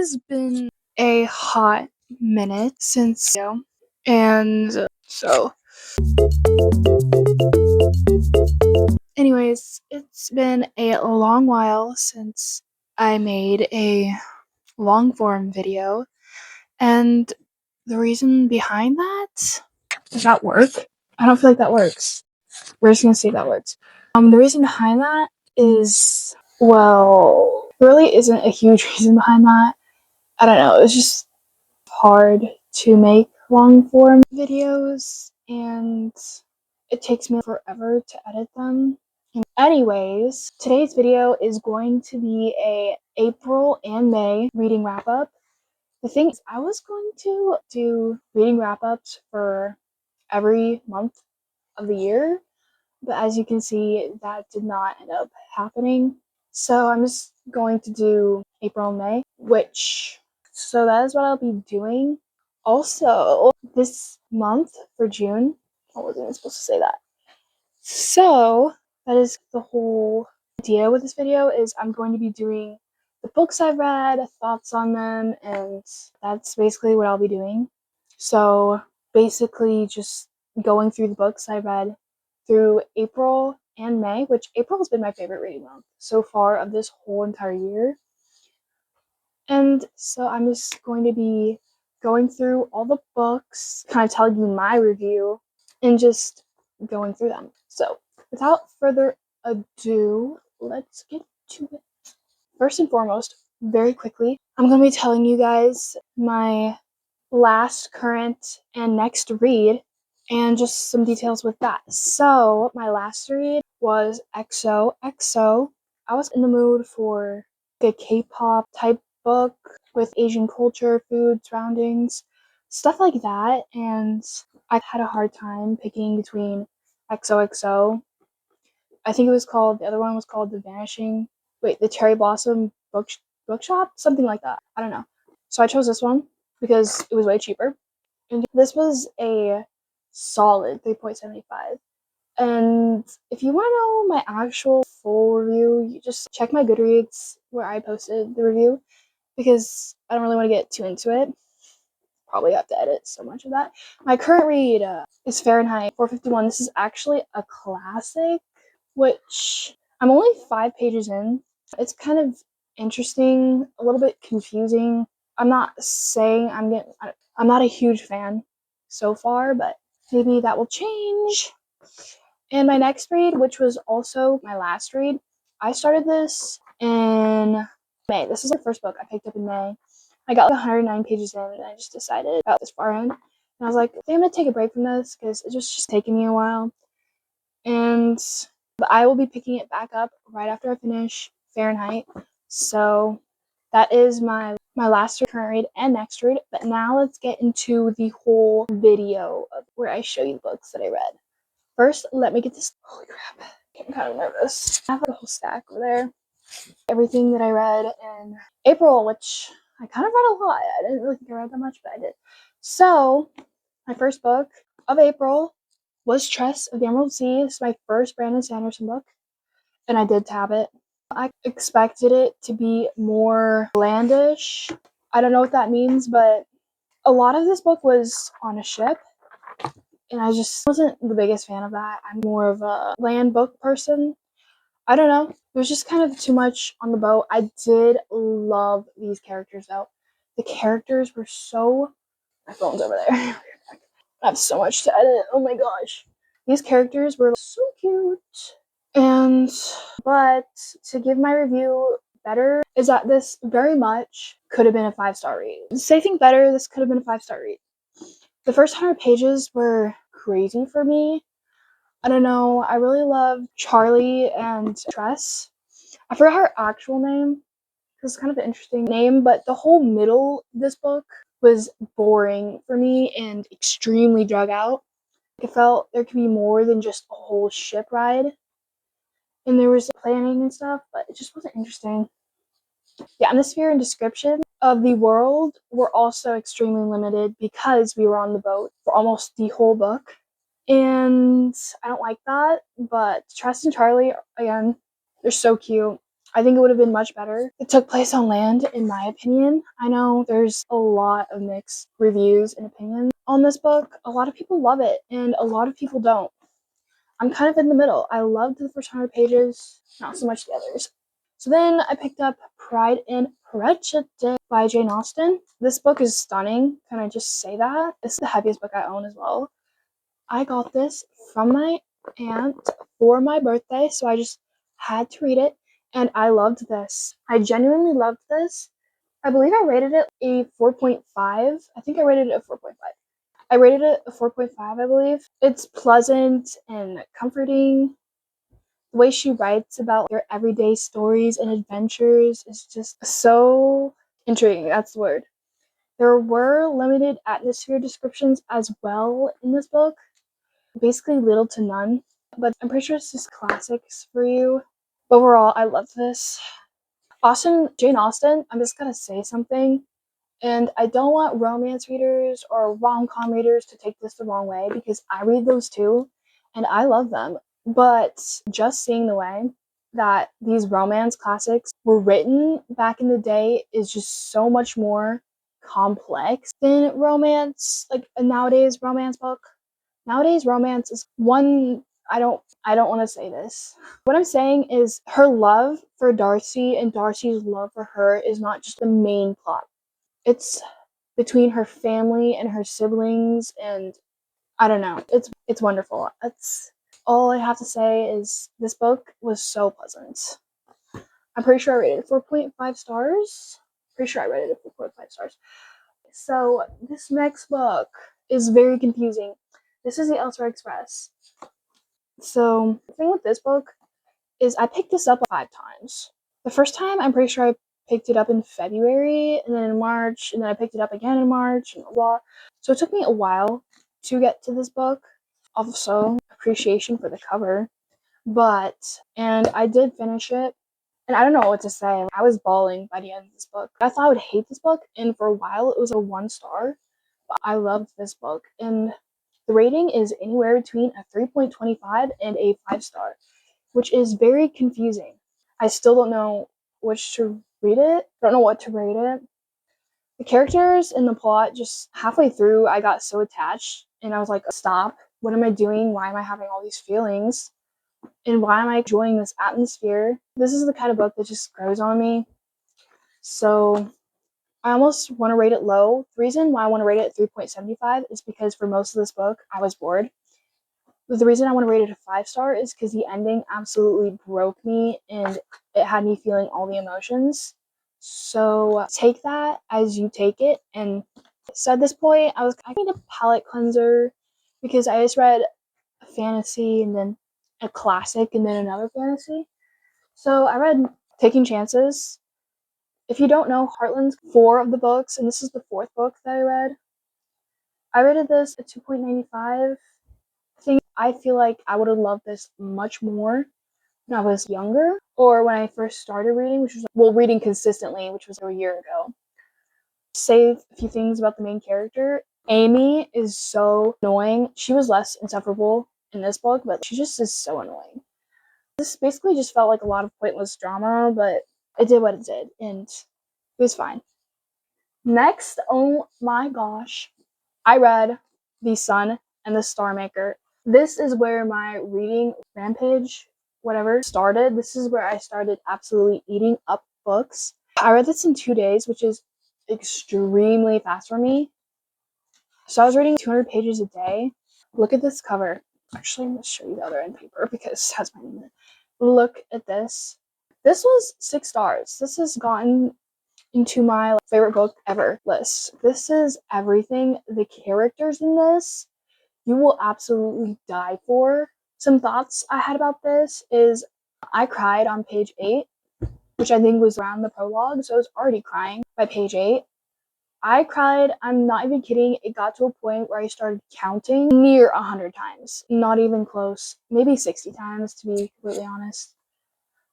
It's been a hot minute since and so anyways, it's been a long while since I made a long form video, and the reason behind that, does that work? I don't feel like that works. We're just gonna see if that works. The reason behind that is, well, really isn't a huge reason behind that. I don't know, it's just hard to make long form videos and it takes me forever to edit them. Anyways, today's video is going to be a April and May reading wrap up. The thing is, I was going to do reading wrap ups for every month of the year, but as you can see, that did not end up happening. So I'm just going to do April and May, so that is what I'll be doing. Also, this month for June, I wasn't even supposed to say that. So that is the whole idea with this video, is I'm going to be doing the books I've read, thoughts on them, and that's basically what I'll be doing. So basically just going through the books I read through April and May, which April has been my favorite reading month so far of this whole entire year. And so I'm just going to be going through all the books, kind of telling you my review, and just going through them. So without further ado, let's get to it. First and foremost, very quickly, I'm going to be telling you guys my last, current, and next read, and just some details with that. So my last read was XOXO. I was in the mood for a K-pop type book with Asian culture, food, surroundings, stuff like that, and I had a hard time picking between XOXO. I think the other one was called the Cherry Blossom Bookshop, something like that. I don't know. So I chose this one because it was way cheaper. And this was a solid 3.75. And if you want to know my actual full review, you just check my Goodreads where I posted the review, because I don't really want to get too into it. Probably have to edit so much of that. My current read is Fahrenheit 451. This is actually a classic, which I'm only 5 pages in. It's kind of interesting, a little bit confusing. I'm not saying I'm not a huge fan so far, but maybe that will change. And my next read, which was also my last read, I started this in May. This is the first book I picked up in May. I got like 109 pages in, and I just decided about this far in. And I was like, I think I'm going to take a break from this because it's just taking me a while. But I will be picking it back up right after I finish Fahrenheit. So that is my last current read and next read. But now let's get into the whole video of where I show you the books that I read. First, let me get this. Holy crap. I'm kind of nervous. I have a whole stack over there. Everything that I read in April, which I kind of read a lot. I didn't really think I read that much, but I did. So, my first book of April was Tress of the Emerald Sea. This is my first Brandon Sanderson book, and I did tab it. I expected it to be more landish. I don't know what that means, but a lot of this book was on a ship, and I just wasn't the biggest fan of that. I'm more of a land book person. I don't know. It was just kind of too much on the boat. I did love these characters, though. The characters were so... My phone's over there. I have so much to edit. Oh my gosh. These characters were so cute. But to give my review better, is that this very much could have been a 5-star read. To say think better, this could have been a 5-star read. The first 100 pages were crazy for me. I don't know. I really love Charlie and Tress. I forgot her actual name. It's kind of an interesting name, but the whole middle of this book was boring for me and extremely drug out. I felt there could be more than just a whole ship ride. And there was planning and stuff, but it just wasn't interesting. The atmosphere and description of the world were also extremely limited because we were on the boat for almost the whole book. And I don't like that, but Tress and Charlie, again, they're so cute. I think it would have been much better. It took place on land, in my opinion. I know there's a lot of mixed reviews and opinions on this book. A lot of people love it, and a lot of people don't. I'm kind of in the middle. I loved the first 100 pages, not so much the others. So then I picked up Pride and Prejudice by Jane Austen. This book is stunning. Can I just say that? This is the heaviest book I own as well. I got this from my aunt for my birthday, so I just had to read it, and I loved this. I genuinely loved this. I believe I rated it a 4.5. I think I rated it a 4.5. I rated it a 4.5, I believe. It's pleasant and comforting. The way she writes about their everyday stories and adventures is just so intriguing. That's the word. There were limited atmosphere descriptions as well in this book, basically little to none, but I'm pretty sure it's just classics for you. Overall, I love this. Jane Austen, I'm just gonna say something, and I don't want romance readers or rom-com readers to take this the wrong way because I read those too, and I love them. But just seeing the way that these romance classics were written back in the day is just so much more complex than romance, like a nowadays romance book. Nowadays romance is one I don't want to say this. What I'm saying is her love for Darcy and Darcy's love for her is not just the main plot. It's between her family and her siblings, and I don't know. It's wonderful. That's all I have to say is this book was so pleasant. I'm pretty sure I rated it 4.5 stars. Pretty sure I rated it 4.5 stars. So this next book is very confusing. This is the Elsewhere Express. So the thing with this book is I picked this up 5 times. The first time I'm pretty sure I picked it up in February, and then in March, and then I picked it up again in March, and blah. So it took me a while to get to this book. Also, appreciation for the cover. And I did finish it, and I don't know what to say. I was bawling by the end of this book. I thought I would hate this book, and for a while it was a 1 star. But I loved this book, and the rating is anywhere between a 3.25 and a 5 star, which is very confusing. I still don't know which to read it. I don't know what to rate it. The characters and the plot, just halfway through, I got so attached, and I was like, stop. What am I doing? Why am I having all these feelings? And why am I enjoying this atmosphere? This is the kind of book that just grows on me. So I almost want to rate it low. The reason why I want to rate it 3.75 is because for most of this book, I was bored. But the reason I want to rate it a 5 star is because the ending absolutely broke me and it had me feeling all the emotions. So take that as you take it. And so at this point, I need a palate cleanser because I just read a fantasy and then a classic and then another fantasy. So I read Taking Chances. If you don't know, Heartland's 4 of the books, and this is the 4th book that I read. I rated this a 2.95. I feel like I would have loved this much more when I was younger or when I first started reading, which was, well, reading consistently, which was a year ago. Say a few things about the main character. Amy is so annoying. She was less insufferable in this book, but she just is so annoying. This basically just felt like a lot of pointless drama, but it did what it did, and it was fine. Next, oh my gosh, I read The Sun and the Star Maker. This is where my reading rampage, whatever, started. This is where I started absolutely eating up books. I read this in 2 days, which is extremely fast for me. So I was reading 200 pages a day. Look at this cover. Actually, I'm going to show you the other end paper because it has my name in it. Look at this. This was 6 stars. This has gotten into my favorite book ever list. This is everything. The characters in this, you will absolutely die for. Some thoughts I had about this is I cried on page 8, which I think was around the prologue, so I was already crying by page 8. I cried, I'm not even kidding, it got to a point where I started counting near 100 times. Not even close. Maybe 60 times, to be completely honest.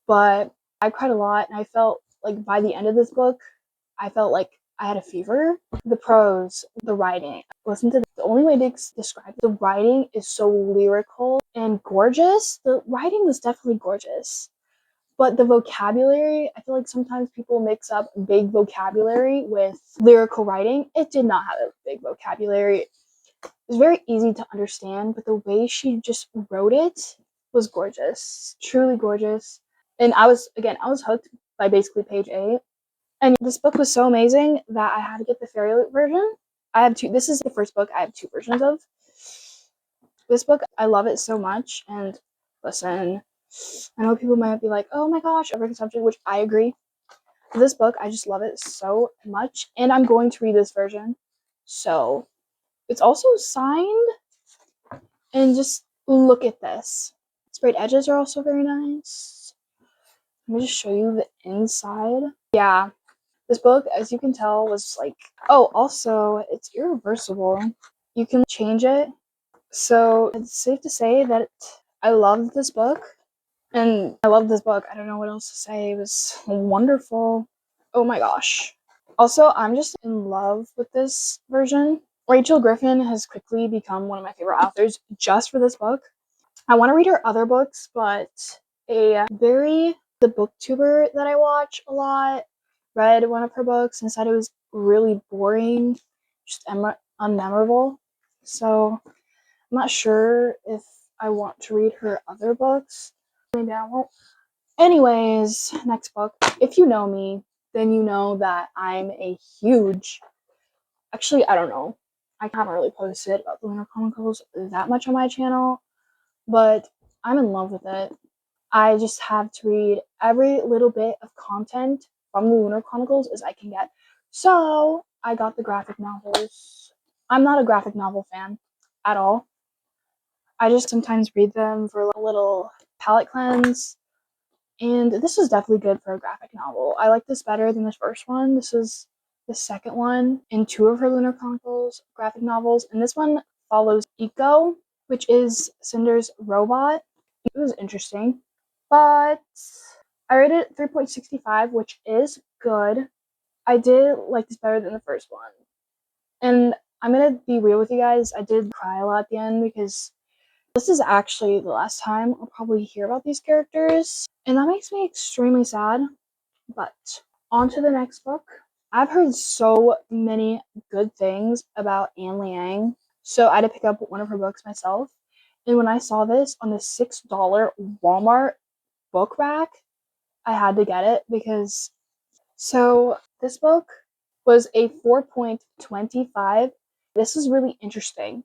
But I cried a lot, and I felt like by the end of this book, I felt like I had a fever. The prose, the writing. Listen to the only way to describe it, the writing is so lyrical and gorgeous. The writing was definitely gorgeous. But the vocabulary, I feel like sometimes people mix up big vocabulary with lyrical writing. It did not have a big vocabulary. It was very easy to understand, but the way she just wrote it was gorgeous, truly gorgeous. And I was hooked by basically page 8. And this book was so amazing that I had to get the Fairy Loot version. I have two. This is the first book I have 2 versions of. This book, I love it so much. And listen, I know people might be like, oh my gosh, overconsumption, which I agree. This book, I just love it so much. And I'm going to read this version. So it's also signed. And just look at this. Sprayed edges are also very nice. Let me just show you the inside. Yeah, this book, as you can tell, was like, oh, also, it's irreversible. You can change it. So it's safe to say that I loved this book. And I love this book. I don't know what else to say. It was wonderful. Oh my gosh. Also, I'm just in love with this version. Rachel Griffin has quickly become one of my favorite authors just for this book. I want to read her other books, but the booktuber that I watch a lot read one of her books and said it was really boring, just unmemorable. So I'm not sure if I want to read her other books. Maybe I won't. Anyways, next book. If you know me, then you know that I'm a huge. Actually, I don't know. I haven't really posted about the Lunar Chronicles that much on my channel, but I'm in love with it. I just have to read every little bit of content from the Lunar Chronicles as I can get. So I got the graphic novels. I'm not a graphic novel fan at all. I just sometimes read them for a little palate cleanse. And this is definitely good for a graphic novel. I like this better than the first one. This is the second one in 2 of her Lunar Chronicles graphic novels. And this one follows Eco, which is Cinder's robot. It was interesting. But I rated it 3.65, which is good. I did like this better than the first one. And I'm gonna be real with you guys, I did cry a lot at the end because this is actually the last time I'll probably hear about these characters. And that makes me extremely sad. But on to the next book. I've heard so many good things about Anne Liang, so I had to pick up one of her books myself. And when I saw this on the $6 Walmart book rack, I had to get it because this book was a 4.25. This is really interesting,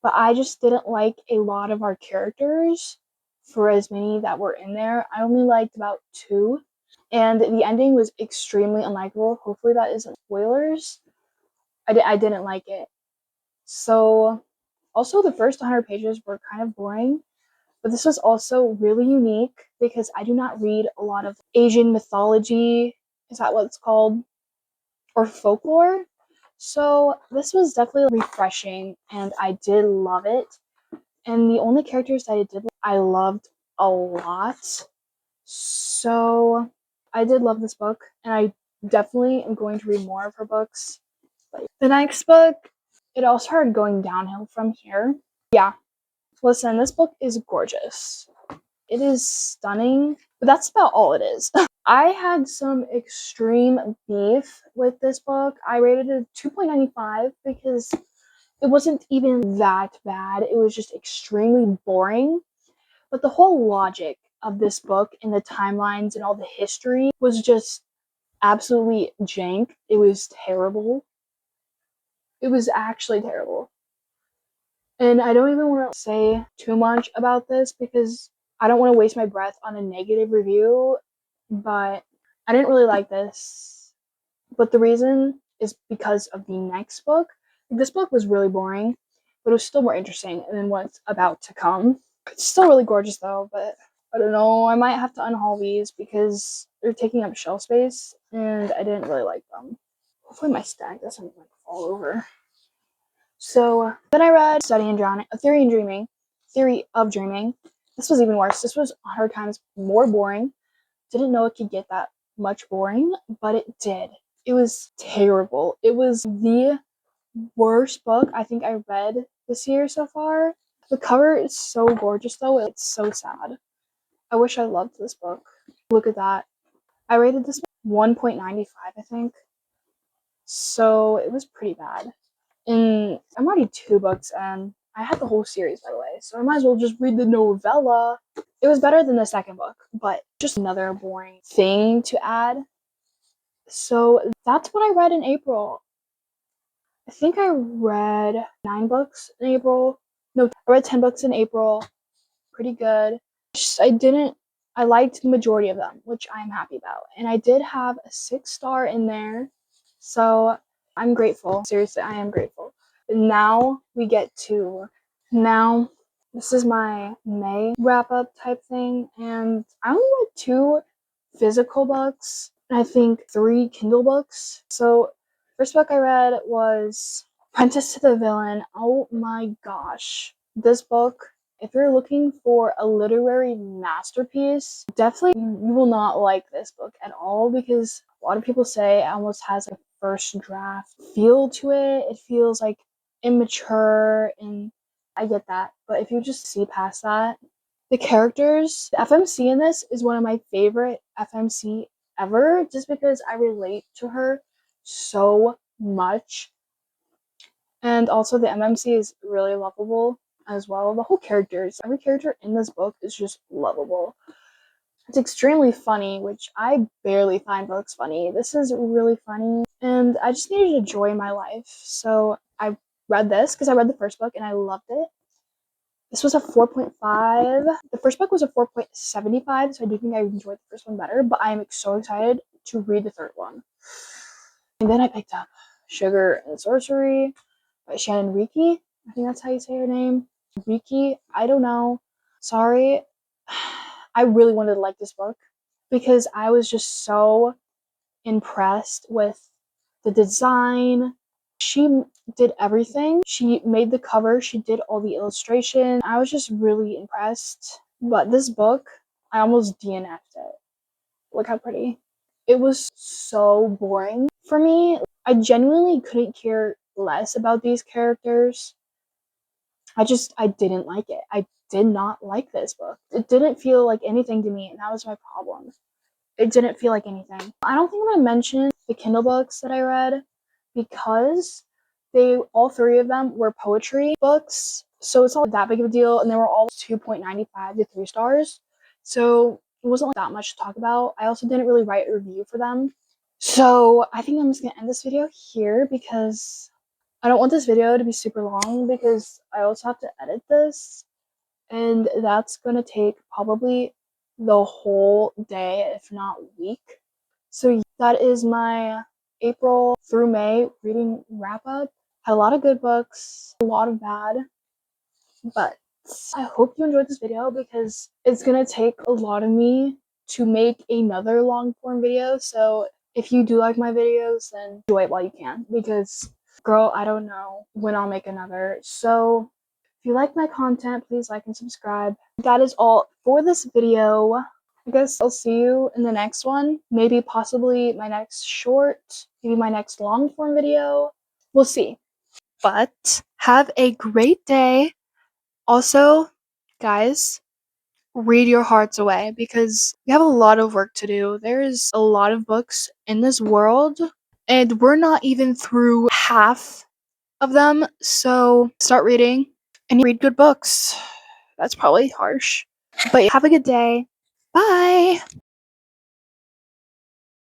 but I just didn't like a lot of our characters for as many that were in there. I only liked about 2, and the ending was extremely unlikable. Hopefully that isn't spoilers. I didn't like it. So also the first 100 pages were kind of boring. But this was also really unique because I do not read a lot of Asian mythology. Is that what it's called? Or folklore. So this was definitely refreshing and I did love it. And the only characters that I loved a lot. So I did love this book and I definitely am going to read more of her books. But the next book, it all started going downhill from here. Yeah. Listen, this book is gorgeous. It is stunning, but that's about all it is. I had some extreme beef with this book. I rated it 2.95 because it wasn't even that bad. It was just extremely boring. But the whole logic of this book and the timelines and all the history was just absolutely jank. It was terrible. It was actually terrible. And I don't even want to say too much about this because I don't want to waste my breath on a negative review, but I didn't really like this. But the reason is because of the next book. This book was really boring, but it was still more interesting than what's about to come. It's still really gorgeous though, but I don't know. I might have to unhaul these because they're taking up shelf space and I didn't really like them. Hopefully my stack doesn't like fall over. So then I read Study in Drowning, A Theory of Dreaming. This was even worse. This was 100 times more boring. Didn't know it could get that much boring, but it did. It was terrible. It was the worst book I think I read this year so far. The cover is so gorgeous though. It's so sad. I wish I loved this book. Look at that. I rated this 1.95, I think. So it was pretty bad. And I'm already 2 books and I had the whole series, by the way, so I might as well just read the novella. It was better than the second book, but just another boring thing to add. So that's what I read in April. I think I read 9 books in April. No, I read 10 books in April. Pretty good. I liked the majority of them, which I'm happy about. And I did have a 6-star in there. So I'm grateful. Seriously, I am grateful. Now we get to now this is my May wrap up type thing, and I only read 2 physical books and I think 3 Kindle books. So first book I read was Apprentice to the Villain. Oh my gosh. This book, if you're looking for a literary masterpiece, definitely you will not like this book at all, because a lot of people say it almost has a first draft feel to it. It feels like immature, and I get that. But if you just see past that, the characters, the FMC in this is one of my favorite FMC ever, just because I relate to her so much. And also the MMC is really lovable as well. The whole characters, every character in this book is just lovable. It's extremely funny, which I barely find books funny. This is really funny, and I just needed joy in my life. So I read this because I read the first book and I loved it. This was a 4.5. The first book was a 4.75, so I do think I enjoyed the first one better, but I am so excited to read the third one. And then I picked up Sugar and Sorcery by Shannon Riki. I think that's how you say her name. Riki, I don't know. Sorry. I really wanted to like this book because I was just so impressed with the design. She did everything. She made the cover, she did all the illustration. I was just really impressed. But this book, I almost DNF'd it. Look how pretty. It was so boring for me. I genuinely couldn't care less about these characters. I didn't like it. I did not like this book. It didn't feel like anything to me, and that was my problem. It didn't feel like anything. I don't think I'm gonna mention the Kindle books that I read because all 3 of them were poetry books, so it's not that big of a deal, and they were all 2.95 to 3 stars, so it wasn't like that much to talk about. I also didn't really write a review for them, so I think I'm just gonna end this video here because I don't want this video to be super long because I also have to edit this, and that's gonna take probably the whole day, if not week. So that is my April through May reading wrap up. Had a lot of good books, a lot of bad, but I hope you enjoyed this video because it's gonna take a lot of me to make another long form video. So if you do like my videos, then enjoy it while you can, because girl, I don't know when I'll make another. So if you like my content, please like and subscribe. That is all for this video. I guess I'll see you in the next one. Maybe possibly my next short, maybe my next long form video. We'll see. But have a great day. Also, guys, read your hearts away because we have a lot of work to do. There is a lot of books in this world, and we're not even through half of them. So start reading and read good books. That's probably harsh, but have a good day. Bye.